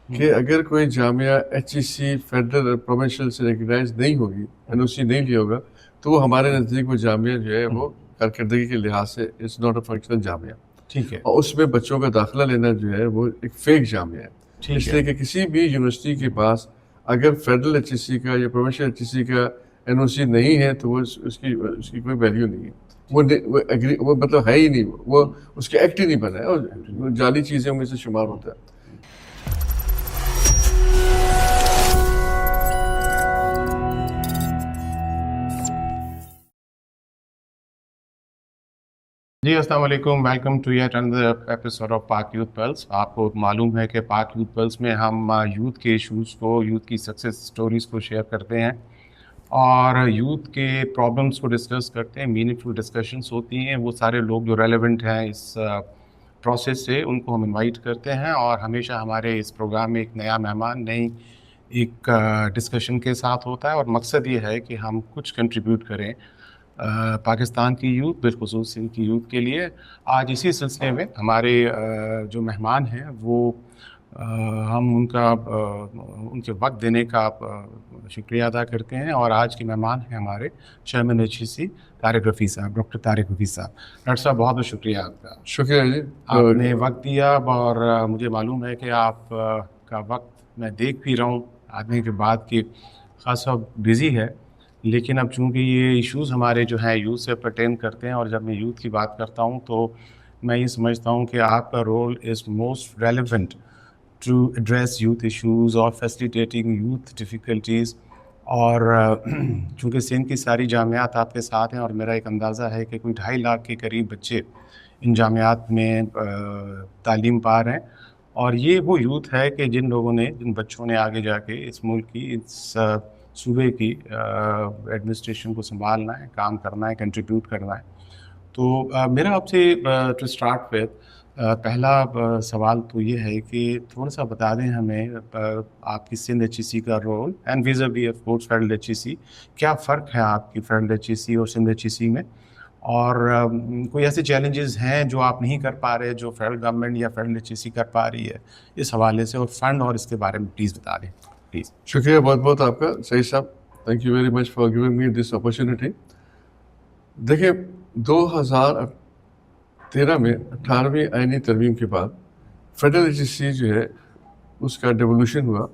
کہ اگر کوئی جامعہ HEC فیڈرل اور پروونشل سے ریکگنائز نہیں ہوگی، NOC نہیں لیا ہوگا، تو وہ ہمارے نزدیک وہ جامعہ جو ہے وہ کارکردگی کے لحاظ سے اٹس ناٹ اے فنکشنل جامعہ. ٹھیک ہے. اور اس میں بچوں کا داخلہ لینا جو ہے وہ ایک فیک جامعہ ہے. اس لیے کہ کسی بھی یونیورسٹی کے پاس اگر فیڈرل HEC کا یا پروونشل HEC کا NOC نہیں ہے تو وہ اس کی کوئی ویلیو نہیں ہے. وہ مطلب ہے ہی نہیں، وہ اس کے ایکٹ ہی نہیں بنا ہے اور جعلی چیزوں میں سے شمار ہوتا ہے. جی السلام علیکم، welcome to yet another episode of Pak Youth Plus. آپ کو معلوم ہے کہ پاک یوتھ پلس میں ہم یوتھ کے ایشوز کو، یوتھ کی سکسیس سٹوریز کو شیئر کرتے ہیں اور یوتھ کے پرابلمس کو ڈسکس کرتے ہیں. میننگ فل ڈسکشنس ہوتی ہیں. وہ سارے لوگ جو ریلیونٹ ہیں اس پروسیس سے، ان کو ہم انوائٹ کرتے ہیں اور ہمیشہ ہمارے اس پروگرام میں ایک نیا مہمان، نئی ایک ڈسکشن کے ساتھ ہوتا ہے اور مقصد یہ ہے کہ ہم کچھ کنٹریبیوٹ کریں پاکستان کی یوتھ، بالخصوص ان کی یوتھ کے لیے. آج اسی سلسلے میں ہمارے جو مہمان ہیں وہ ہم ان کے وقت دینے کا شکریہ ادا کرتے ہیں. اور آج کے مہمان ہیں ہمارے چیئرمین HEC طارق رفیع صاحب، ڈاکٹر طارق رفیع صاحب. ڈاکٹر صاحب بہت بہت شکریہ آپ کا. شکریہ جی، آپ نے وقت دیا اور مجھے معلوم ہے کہ آپ کا وقت میں دیکھ بھی رہا ہوں آدمی کے بعد کہ خاصا بزی ہے، لیکن اب چونکہ یہ ایشوز ہمارے جو ہیں یوتھ سے پرٹین کرتے ہیں اور جب میں یوتھ کی بات کرتا ہوں تو میں یہ سمجھتا ہوں کہ آپ کا role is most relevant to address youth issues اور فیسیلیٹیٹنگ یوتھ ڈیفیکلٹیز. اور چونکہ سندھ کی ساری جامعات آپ کے ساتھ ہیں اور میرا ایک اندازہ ہے کہ کوئی 2.5 لاکھ کے قریب بچے ان جامعات میں تعلیم پا رہے ہیں. اور یہ وہ یوتھ ہے کہ جن بچوں نے آگے جا کے اس ملک کی، اس صوبے کی ایڈمنسٹریشن کو سنبھالنا ہے، کام کرنا ہے، کنٹریبیوٹ کرنا ہے. تو میرا آپ سے ٹو اسٹارٹ وتھ پہلا سوال تو یہ ہے کہ تھوڑا سا بتا دیں ہمیں آپ کی سندھ HEC کا role and vis a vis of course federal HEC. کیا فرق ہے آپ کی فیڈرل HEC اور سندھ HEC میں، اور کوئی ایسے چیلنجز ہیں جو آپ نہیں کر پا رہے جو فیڈرل گورنمنٹ یا فیڈرل HEC کر پا رہی ہے اس حوالے سے، اور فنڈ اور اس کے بارے میں پلیز بتا دیں پلیز. شکریہ بہت بہت آپ کا سعید صاحب. Thank you very much for giving me this opportunity. دیکھیں 2013 میں 18ویں آئینی ترمیم کے بعد فیڈرل HEC جو ہے اس کا ڈیولوشن ہوا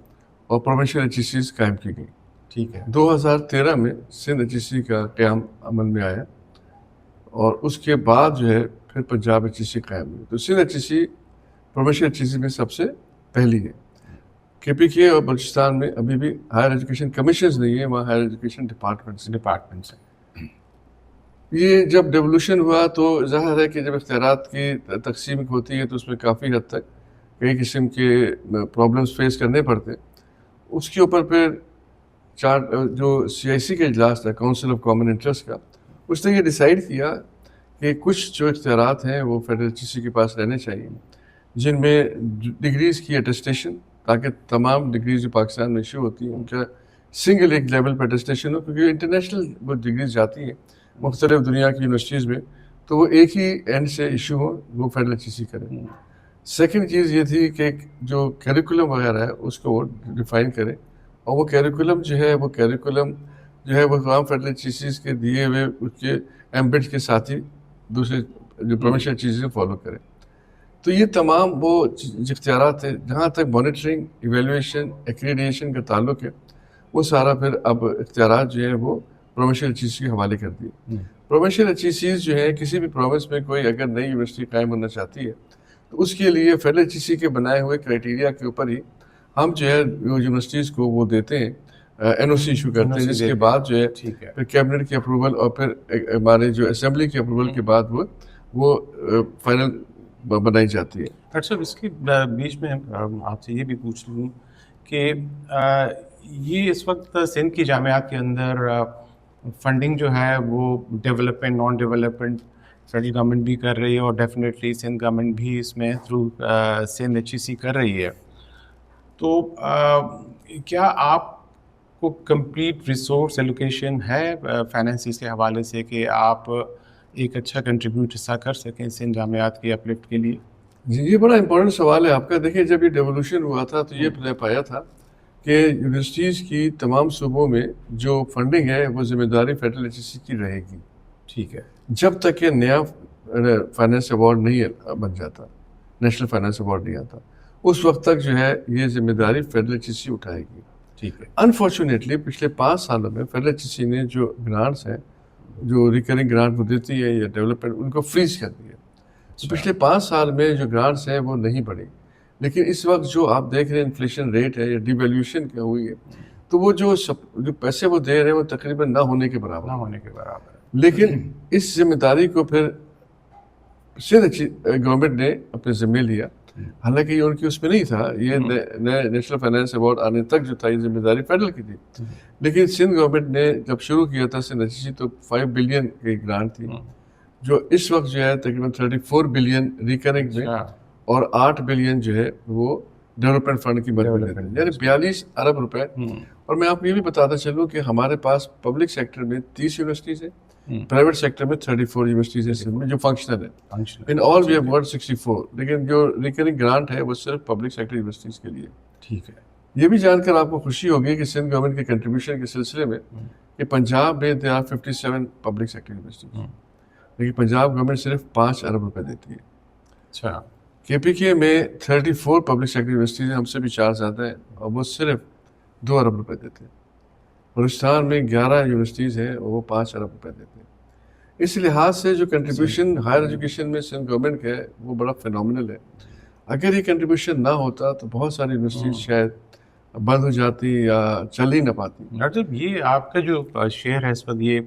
اور پروونشل HECs قائم کی گئی. ٹھیک ہے. 2013 میں سندھ HEC کا قیام عمل میں آیا اور اس کے بعد جو ہے پھر پنجاب HEC قائم ہوئی. تو سندھ HEC پروونشل HEC میں سب سے پہلی ہے. KPK اور بلوچستان میں ابھی بھی ہائر ایجوکیشن کمیشنز نہیں ہے، وہاں ہائر ایجوکیشن ڈپارٹمنٹس ہیں. یہ جب ڈیولوشن ہوا تو ظاہر ہے کہ جب اختیارات کی تقسیم ہوتی ہے تو اس میں کافی حد تک کئی قسم کے پرابلمس فیس کرنے پڑتے ہیں. اس کے اوپر پھر جو CIC کا اجلاس تھا، کونسل آف کامن انٹرسٹ کا، اس نے یہ ڈیسائیڈ کیا کہ کچھ جو اختیارات ہیں وہ فیڈرل HEC کے پاس رہنے چاہیے، جن میں ڈگریز کی اٹیسٹیشن، تاکہ تمام ڈگریز جو پاکستان میں ایشو ہوتی ہیں ان کا سنگل ایک لیول پہ اٹیسٹیشن ہو، کیونکہ انٹرنیشنل وہ ڈگریز جاتی ہیں مختلف دنیا کی یونیورسٹیز میں، تو وہ ایک ہی اینڈ سے ایشو ہو، وہ فیڈرل HEC کریں. سیکنڈ چیز یہ تھی کہ جو کیریکولم وغیرہ ہے اس کو وہ ڈیفائن کریں، اور وہ کیریکولم جو ہے وہ تمام فیڈرل HECs کے دیے ہوئے اس کے ایمبیڈ کے ساتھ ہی دوسرے جو پروونشل چیزیں فالو کریں. تو یہ تمام وہ اختیارات ہیں. جہاں تک مانیٹرنگ، ایویلویشن، ایکریڈیشن کا تعلق ہے، وہ سارا پھر اب اختیارات جو ہیں وہ پروونشل HEC کے حوالے کر دیے. پروونشل HECs جو ہے کسی بھی پروونس میں کوئی اگر نئی یونیورسٹی قائم ہونا چاہتی ہے تو اس کے لیے فیڈرل HEC کے بنائے ہوئے کرائٹیریا کے اوپر ہی ہم جو ہے یونیورسٹیز کو وہ دیتے ہیں، NOC ایشو کرتے ہیں، جس کے بعد جو ہے پھر کیبنٹ کی اپروول اور پھر ہمارے جو اسمبلی کی اپروول کے بعد وہ فائنل بنائی جاتی ہے. ڈاکٹر صاحب اس کے بیچ میں آپ سے یہ بھی پوچھ لوں کہ یہ اس وقت سندھ کی جامعات کے اندر فنڈنگ جو ہے وہ development, non development federal government بھی کر رہی ہے اور ڈیفینیٹلی سندھ گورنمنٹ بھی اس میں تھرو سندھ HEC کر رہی ہے. تو کیا آپ کو کمپلیٹ ریسورس ایلوکیشن ہے فائنینسز کے حوالے سے کہ آپ ایک اچھا کنٹریبیوٹ حصہ کر سکیں سندھ جامعات کی اپلفٹ کے لیے؟ جی یہ بڑا امپورٹنٹ سوال ہے آپ کا. دیکھیں جب یہ ڈیولوشن ہوا تھا تو یہ طے پایا تھا کہ یونیورسٹیز کی تمام صوبوں میں جو فنڈنگ ہے وہ ذمہ داری فیڈرل ایجنسی کی رہے گی. ٹھیک ہے. جب تک کہ نیا فائنانس ایوارڈ نہیں بن جاتا, نیشنل فائنانس ایوارڈ نہیں آتا, اس وقت تک جو ہے یہ ذمہ داری فیڈرل ایجنسی اٹھائے گی. ٹھیک ہے. انفارچونیٹلی پچھلے 5 سالوں میں فیڈرل ایجنسی نے جو گرانٹس ہیں, جو ریکرنگ گرانٹ وہ دیتی ہے یا ڈیولپمنٹ, ان کو فریز کر دیا. پچھلے 5 سال میں جو گرانٹس ہیں وہ نہیں بڑھی. لیکن اس وقت جو آپ دیکھ رہے ہیں انفلیشن ریٹ ہے یا ڈی ویلیوشن کیا ہوئی ہے, تو وہ جو پیسے وہ دے رہے ہیں وہ تقریباً نہ ہونے کے برابر ہے. لیکن اس ذمہ داری کو پھر سندھ گورنمنٹ نے اپنے ذمہ لیا. حالانکہ یہ ان کی اس میں نہیں تھا, یہ نیشنل فائنانس ایوارڈ آنے تک جو تھا یہ ذمہ داری فیڈرل کی تھی. لیکن سندھ گورنمنٹ نے جب شروع کیا تھا سندھ ایجنسی تو 5 بلین کی گرانٹ تھی, جو اس وقت جو ہے تقریباً 34 بلین ریکرنگ میں اور 8 بلین جو ہے وہ ڈیولپمنٹ فنڈ کی مدد میں, یعنی 42 ارب روپے. اور میں آپ کو یہ بھی بتاتا چلوں کہ ہمارے پاس پبلک سیکٹر میں 30 یونیورسٹیز ہیں, پرائیویٹ سیکٹر میں 34 یونیورسٹیز ہیں سندھ میں جو فنکشنل ہیں. ان آل وی ہیو گاٹ 64. لیکن جو ریکرنگ گرانٹ ہے وہ صرف پبلک سیکٹر یونیورسٹیز کے لیے. ٹھیک ہے. یہ بھی جان کر آپ کو خوشی ہوگی کہ سندھ گورنمنٹ کے کنٹریبیوشن کے سلسلے میں کہ پنجاب میں they are 57 public sector universities, لیکن پنجاب گورنمنٹ صرف 5 ارب روپے دیتی ہے. اچھا. کے پی کے میں 34 پبلک سیکٹر یونیورسٹیز ہیں, ہم سے بھی 4 زیادہ ہیں, اور وہ صرف 2 ارب روپے دیتے ہیں. بلوچستان میں 11 یونیورسٹیز ہیں اور وہ 5 ارب روپے دیتے ہیں. اس لحاظ سے جو کنٹریبیوشن ہائر ایجوکیشن میں سندھ گورنمنٹ کا ہے وہ بڑا فینومینل ہے. اگر یہ کنٹریبیوشن نہ ہوتا تو بہت ساری یونیورسٹیز شاید بند ہو جاتی یا چل ہی نہ پاتی. ڈاکٹر صاحب یہ آپ کا جو شیئر ہے اس وقت یہ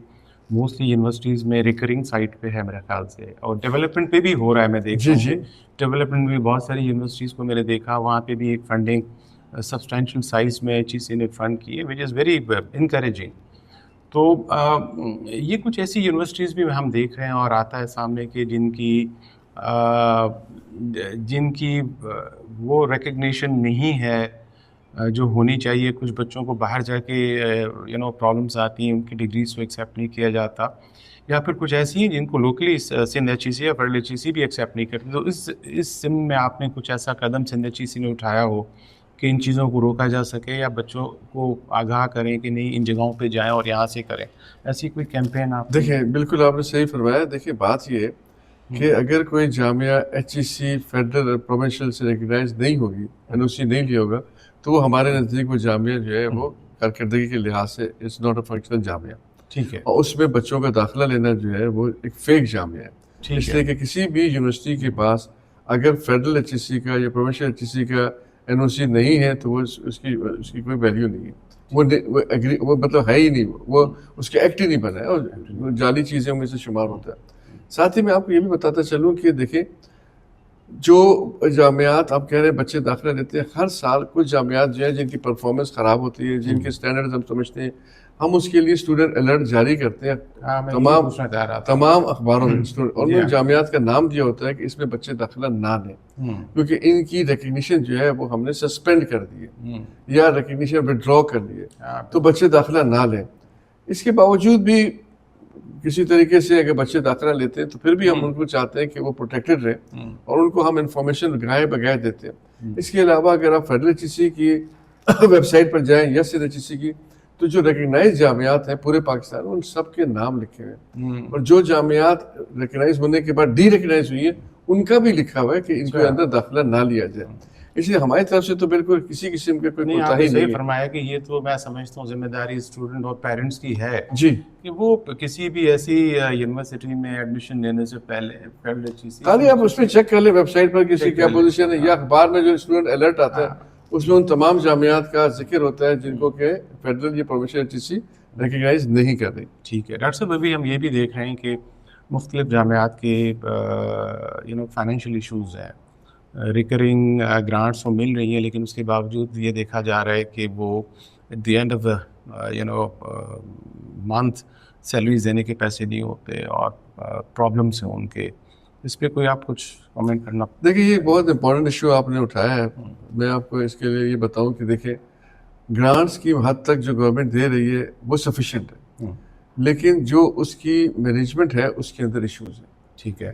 موسٹلی یونیورسٹیز میں ریکرنگ سائٹ پہ ہے میرے خیال سے, اور ڈیولپمنٹ پہ بھی ہو رہا ہے. میں دیکھ رہا ہوں ڈیولپمنٹ میں بہت ساری یونیورسٹیز کو میں نے دیکھا, وہاں پہ بھی ایک فنڈنگ سبسٹینشیل سائز میں ایچ ای نے فنڈ کی ہے, وچ از ویری انکریجنگ. تو یہ کچھ ایسی یونیورسٹیز بھی ہم دیکھ رہے ہیں اور آتا ہے سامنے کہ جن کی وہ ریکگنیشن نہیں ہے جو ہونی چاہیے. کچھ بچوں کو باہر جا کے پرابلمس آتی ہیں, ان کی ڈگریز کو ایکسیپٹ نہیں کیا جاتا, یا پھر کچھ ایسی ہیں جن کو لوکلی سندھ ایچ ای سی یا فیڈرل ایچ ای سی بھی ایکسیپٹ نہیں کرتی. تو اس سم میں آپ نے کچھ ایسا قدم سندھ ایچ ای سی نے اٹھایا ہو کہ ان چیزوں کو روکا جا سکے, یا بچوں کو آگاہ کریں کہ نہیں ان جگہوں پہ جائیں اور یہاں سے کریں, ایسی کوئی کیمپین آپ؟ دیکھیں بالکل آپ نے صحیح فرمایا. دیکھیں بات یہ ہے کہ اگر کوئی جامعہ ایچ ای سی فیڈرل اور پروونشل سے ریکگنائز نہیں ہوگی, این او سی نہیں لیا ہوگا, تو وہ ہمارے نزدیک وہ جامعہ جو ہے وہ کارکردگی کے لحاظ سے اٹس ناٹ اے فنکشنل جامعہ. ٹھیک ہے. اور اس میں بچوں کا داخلہ لینا جو ہے وہ ایک فیک جامعہ ہے. اس لیے کہ کسی بھی یونیورسٹی کے پاس اگر فیڈرل ایچ ای سی کا یا پروونشل ایچ ای سی کا این او سی نہیں ہے تو وہ اس کی کوئی ویلیو نہیں ہے. وہ مطلب ہے ہی نہیں, وہ اس کے ایکٹ ہی نہیں بنا ہے, اور جعلی چیزیں میں سے شمار ہوتا ہے. ساتھ ہی میں آپ کو یہ بھی بتاتا چلوں کہ دیکھیں جو جامعات آپ کہہ رہے ہیں بچے داخلہ لیتے ہیں, ہر سال کچھ جامعات جو ہیں جن کی پرفارمنس خراب ہوتی ہے, جن کے اسٹینڈرڈز ہم سمجھتے ہیں, ہم اس کے لیے اسٹوڈنٹ الرٹ جاری کرتے ہیں تمام اخباروں میں, اور ان جامعات کا نام دیا ہوتا ہے کہ اس میں بچے داخلہ نہ لیں, کیونکہ ان کی ریکگنیشن جو ہے وہ ہم نے سسپینڈ کر دی ہے یا ریکگنیشن وڈرا کر دی ہے, تو بچے داخلہ نہ لیں. اس کے باوجود بھی کسی طریقے سے اگر بچے داخلہ لیتے ہیں تو پھر بھی ہم ان کو چاہتے ہیں کہ وہ پروٹیکٹڈ رہیں, اور ان کو ہم انفارمیشن گاہے بغیر دیتے ہیں. اس کے علاوہ اگر آپ فیڈرل ایچ ای سی کی ویب سائٹ پر جائیں یا سندھ ایچ ای سی کی, تو جو ریکگنائز جامعات ہیں پورے پاکستان میں ان سب کے نام لکھے ہوئے ہیں, اور جو جامعات ریکگنائز ہونے کے بعد ڈی ریکگنائز ہوئی ہیں ان کا بھی لکھا ہوا ہے کہ ان کے اندر داخلہ نہ لیا جائے. اس لیے ہماری طرف سے تو بالکل کسی قسم کے کوئی کوتاہی نہیں ہے. فرمایا کہ یہ تو میں سمجھتا ہوں ذمہ داری اسٹوڈنٹ اور پیرنٹس کی ہے جی, کہ وہ کسی بھی ایسی یونیورسٹی میں ایڈمیشن لینے سے پہلے فیڈرل ایچ ای سی خالی آپ اس میں چیک کر لیں ویب سائٹ پر کسی کیا پوزیشن ہے, یا اخبار میں جو اسٹوڈنٹ الرٹ آتا ہے اس میں ان تمام جامعات کا ذکر ہوتا ہے جن کو کہ فیڈرل یا پروونشل ایچ ای سی ریکگنائز نہیں کر رہی. ٹھیک ہے. ڈاکٹر صاحب ابھی ہم یہ بھی دیکھ رہے ہیں کہ مختلف جامعات کے فائنینشیل ایشوز ہیں, ریکرنگ گرانٹس وہ مل رہی ہیں, لیکن اس کے باوجود یہ دیکھا جا رہا ہے کہ وہ at the end of the month salaries دینے کے پیسے نہیں ہوتے اور پرابلمس ہیں ان کے. اس پہ کوئی آپ کچھ کامنٹ کرنا؟ دیکھیے یہ بہت امپورٹنٹ ایشو آپ نے اٹھایا ہے. میں آپ کو اس کے لیے یہ بتاؤں کہ دیکھیں گرانٹس کی حد تک جو گورنمنٹ دے رہی ہے وہ سفیشینٹ ہے, لیکن جو اس کی مینجمنٹ ہے اس کے اندر ایشوز ہیں. ٹھیک ہے.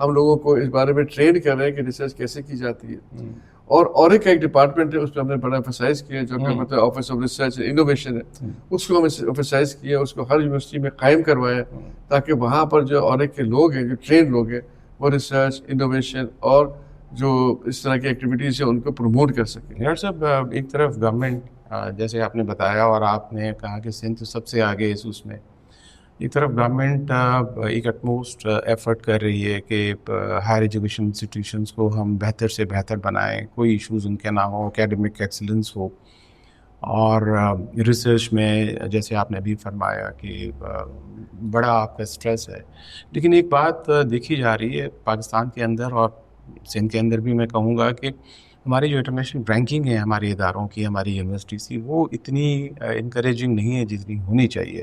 ہم لوگوں کو اس بارے میں ٹرین کر رہے ہیں کہ ریسرچ کیسے کی جاتی ہے. اور ایک ڈپارٹمنٹ ہے, اس پہ ہم نے بڑا ایمفسائز کیا جو کہ مطلب آفس آف ریسرچ انوویشن ہے, اس کو ہم ایمفسائز کیا, اس کو ہر یونیورسٹی میں قائم کروایا تاکہ وہاں پر جو اور کے لوگ ہیں, جو ٹرین لوگ ہیں, وہ ریسرچ انوویشن اور جو اس طرح کی ایکٹیویٹیز ہیں ان کو پروموٹ کر سکیں. ڈاکٹر صاحب ایک طرف گورنمنٹ جیسے آپ نے بتایا اور آپ نے کہا کہ سندھ سب سے آگے اس میں, ایک طرف گورنمنٹ ایک اٹموسٹ ایفرٹ کر رہی ہے کہ ہائر ایجوکیشن انسٹیٹیوشنس کو ہم بہتر سے بہتر بنائیں, کوئی ایشوز ان کے نہ ہو, اکیڈمک ایکسلنس ہو, اور ریسرچ میں جیسے آپ نے ابھی فرمایا کہ بڑا آپ کا اسٹریس ہے. لیکن ایک بات دیکھی جا رہی ہے پاکستان کے اندر اور سندھ کے اندر بھی, میں کہوں گا کہ ہماری جو انٹرنیشنل رینکنگ ہے ہمارے اداروں کی, ہماری یونیورسٹیز کی, وہ اتنی انکریجنگ نہیں ہے جتنی ہونی چاہیے.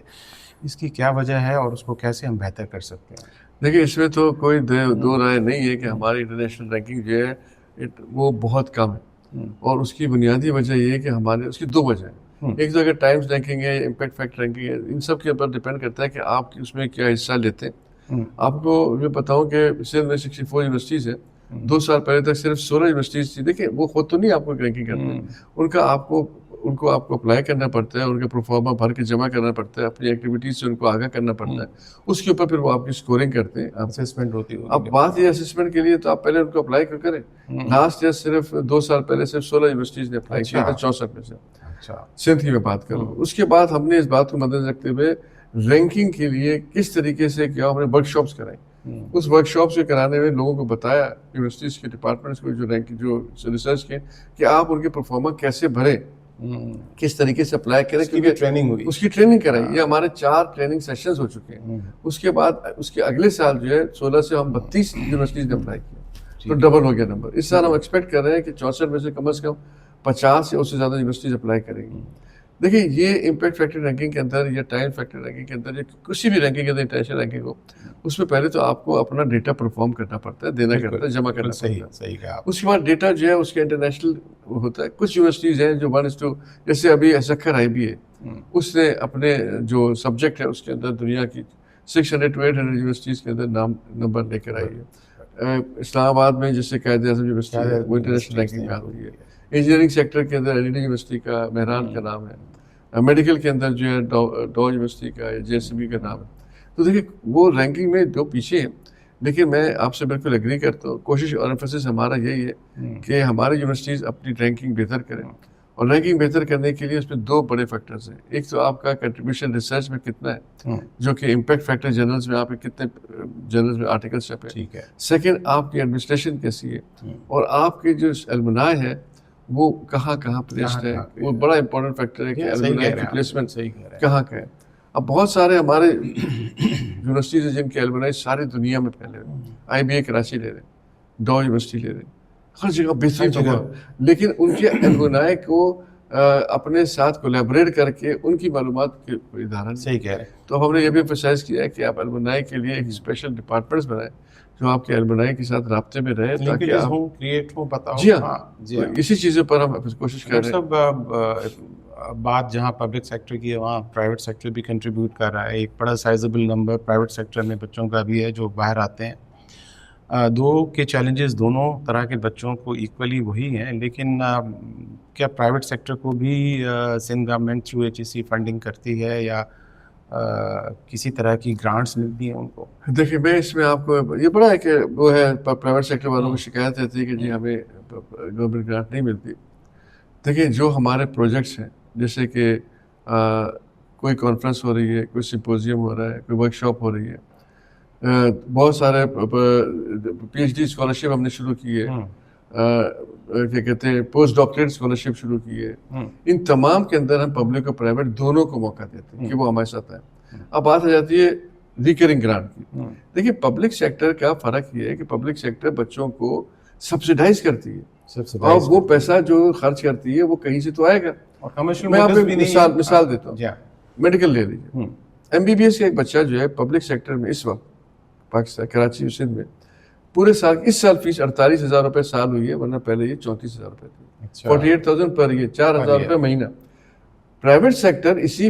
اس کی کیا وجہ ہے اور اس کو کیسے ہم بہتر کر سکتے ہیں؟ دیکھیے اس میں تو کوئی دو رائے نہیں ہے کہ ہماری انٹرنیشنل رینکنگ جو ہے وہ بہت کم ہے, اور اس کی بنیادی وجہ یہ ہے کہ ہمارے اس کی دو وجہ ہیں. ایک تو اگر ٹائمز رینکنگ ہے, امپیکٹ فیکٹر رینکنگ ہے, ان سب کے اوپر ڈپینڈ کرتا ہے کہ آپ اس میں کیا حصہ لیتے ہیں. آپ کو میں بتاؤں کہ سندھ میں 64 یونیورسٹیز ہیں, 2 سال پہلے تک صرف 16 یونیورسٹیز تھی. دیکھیں وہ خود تو نہیں آپ کو رینکنگ کرتے ہیں, ان کو آپ کو اپلائی کرنا پڑتا ہے, ان کا پروفارما بھر کے جمع کرنا پڑتا ہے, اپنی ایکٹیویٹیز سے ان کو آگاہ کرنا پڑتا ہے, اس کے اوپر پھر وہ آپ کی اسکورنگ کرتے ہیں, اسسمنٹ ہوتی ہے. اب بات یہ اسسمنٹ کے لیے تو آپ پہلے ان کو اپلائی کیوں کریں. لاسٹ ایئر صرف 2 سال پہلے صرف 16 یونیورسٹیز نے اپلائی کیا تھا 64 میں سے. سندھ کی میں بات کروں. اس کے بعد ہم نے اس بات کو مد رکھتے ہوئے رینکنگ کے لیے کس طریقے سے کیا, ہم نے ورک شاپس کرائی. اس ورک شاپس کے کرانے میں لوگوں کو بتایا, یونیورسٹیز کے ڈپارٹمنٹس کو جو ریسرچ کے, کہ آپ ان کے پرفارما کیسے بھریں, کس طریقے سے اپلائی کریں, کیونکہ ٹریننگ ہوئی, اس کی ٹریننگ کرائی. یہ ہمارے 4 ٹریننگ سیشنز ہو چکے ہیں. اس کے بعد اس کے اگلے سال جو ہے 16 سے ہم 32 یونیورسٹیز نے اپلائی کیا, تو ڈبل ہو گیا نمبر. اس سال ہم ایکسپیکٹ کر رہے ہیں کہ 64 میں سے کم 50 یا اس سے زیادہ یونیورسٹیز اپلائی کریں گی. دیکھیے یہ امپیکٹ فیکٹر رینکنگ کے اندر یا ٹائم فیکٹر رینکنگ کے اندر یا کسی بھی رینکنگ کے اندر, انٹرنیشنل رینکنگ ہو, اس میں پہلے تو آپ کو اپنا ڈیٹا پرفارم کرنا پڑتا ہے, دینا کرتا ہے, جمع کرنا پڑتا ہے. صحیح کہا. اس کے بعد ڈیٹا جو ہے اس کے انٹرنیشنل ہوتا ہے. کچھ یونیورسٹیز ہیں جو 1:2, جیسے ابھی سکھر آئی بی ہے, اس نے اپنے جو سبجیکٹ ہے اس کے اندر دنیا کی 600 to 800 یونیورسٹیز کے اندر نمبر لے کر آئی ہے. اسلام آباد میں جیسے قائد اعظم یونیورسٹی ہے, وہ انٹرنیشنل رینکنگ میں آ رہی ہے. انجینئرنگ سیکٹر کے اندر ایل یونیورسٹی کا مہران کا نام ہے. میڈیکل کے اندر جو ہے ڈو یونیورسٹی کا, جے ایس بی کا نام ہے. تو دیکھیے وہ رینکنگ میں جو پیچھے ہیں, لیکن میں آپ سے بالکل ایگری کرتا ہوں. کوشش اور ایمفسس ہمارا یہی ہے کہ ہماری یونیورسٹیز اپنی رینکنگ بہتر کریں, اور رینکنگ بہتر کرنے کے لیے اس میں 2 بڑے فیکٹرز ہیں. ایک تو آپ کا کنٹریبیوشن ریسرچ میں کتنا ہے, جو کہ امپیکٹ فیکٹر جرنلز میں آپ کے کتنے جرنلز میں آرٹیکل چھپے. ٹھیک ہے. سیکنڈ آپ کی ایڈمنسٹریشن کیسی ہے, اور آپ کے جو الومنائی ہے وہ کہاں پلیسڈ ہے. وہ بڑا امپورٹنٹ فیکٹر ہے کہ الومنائی کی پلیسمنٹ کہاں کا ہے. اب بہت سارے ہمارے یونیورسٹیز ہیں جن کے الومنائی ساری دنیا میں پھیلے ہوئے. آئی بی اے کراچی لے رہے, ڈو یونیورسٹی لے رہے, ہر جگہ بہترین جگہ, لیکن ان کے الومنائی کو اپنے ساتھ کولیبریٹ کر کے ان کی معلومات کے ادارہ نہیں. صحیح کہہ رہے ہیں. تو ہم نے یہ بھی ایمفسائز کیا ہے کہ آپ الومنائی کے لیے ایک اسپیشل ڈپارٹمنٹس بنائیں جو آپ کے الومنائی کے ساتھ رابطے میں رہے, تاکہ آپ کریٹ ہو. بتاؤ. جی ہاں, اسی چیزوں پر ہم کوشش کر رہے ہیں. بات جہاں پبلک سیکٹر کی ہے وہاں پرائیویٹ سیکٹر بھی کنٹریبیوٹ کر رہا ہے. ایک بڑا سائزبل نمبر پرائیویٹ سیکٹر میں بچوں کا بھی ہے جو باہر آتے ہیں. دو کے چیلنجز دونوں طرح کے بچوں کو ایکولی وہی ہیں, لیکن کیا پرائیویٹ سیکٹر کو بھی Sindh government through HEC funding کرتی ہے یا کسی طرح کی گرانٹس ملتی ہیں ان کو؟ دیکھیے میں اس میں آپ کو یہ بڑا ہے کہ وہ ہے پرائیویٹ سیکٹر والوں کو شکایت رہتی ہے کہ جی ہمیں گورنمنٹ گرانٹ نہیں ملتی. دیکھیے جو ہمارے پروجیکٹس ہیں, جیسے کہ کوئی کانفرنس ہو رہی ہے, کوئی سمپوزیم ہو رہا ہے, کوئی ورک شاپ ہو رہی ہے, بہت سارے PhD اسکالرشپ ہم نے شروع کی ہے, کیا کہتے ہیں پوسٹ ڈاکٹریٹ اسکالرشپ شروع کی ہے. ان تمام کے اندر ہم پبلک اور پرائیویٹ دونوں کو موقع دیتے ہیں کہ وہ ہمارے ساتھ آئیں. اب بات آ جاتی ہے ریکرنگ گرانٹ کی. دیکھیے پبلک سیکٹر کا فرق یہ ہے کہ پبلک سیکٹر بچوں کو سبسڈائز کرتی ہے, اور وہ پیسہ جو خرچ کرتی ہے وہ کہیں سے تو آئے گا. میں آپ کو مثال دیتا ہوں, میڈیکل لے لیجیے. MBBS کا ایک بچہ جو ہے پبلک سیکٹر میں اس وقت پاکستان کراچی سندھ میں پورے سال, اس سال فیس 48,000 روپے سال ہوئی ہے, ورنہ پہلے یہ 34,000 روپے تھی. 48,000 پر یہ 4,000 روپے مہینہ. پرائیویٹ سیکٹر اسی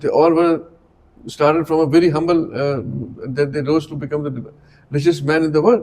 they all were started from a very humble that they rose to become the richest man in the world।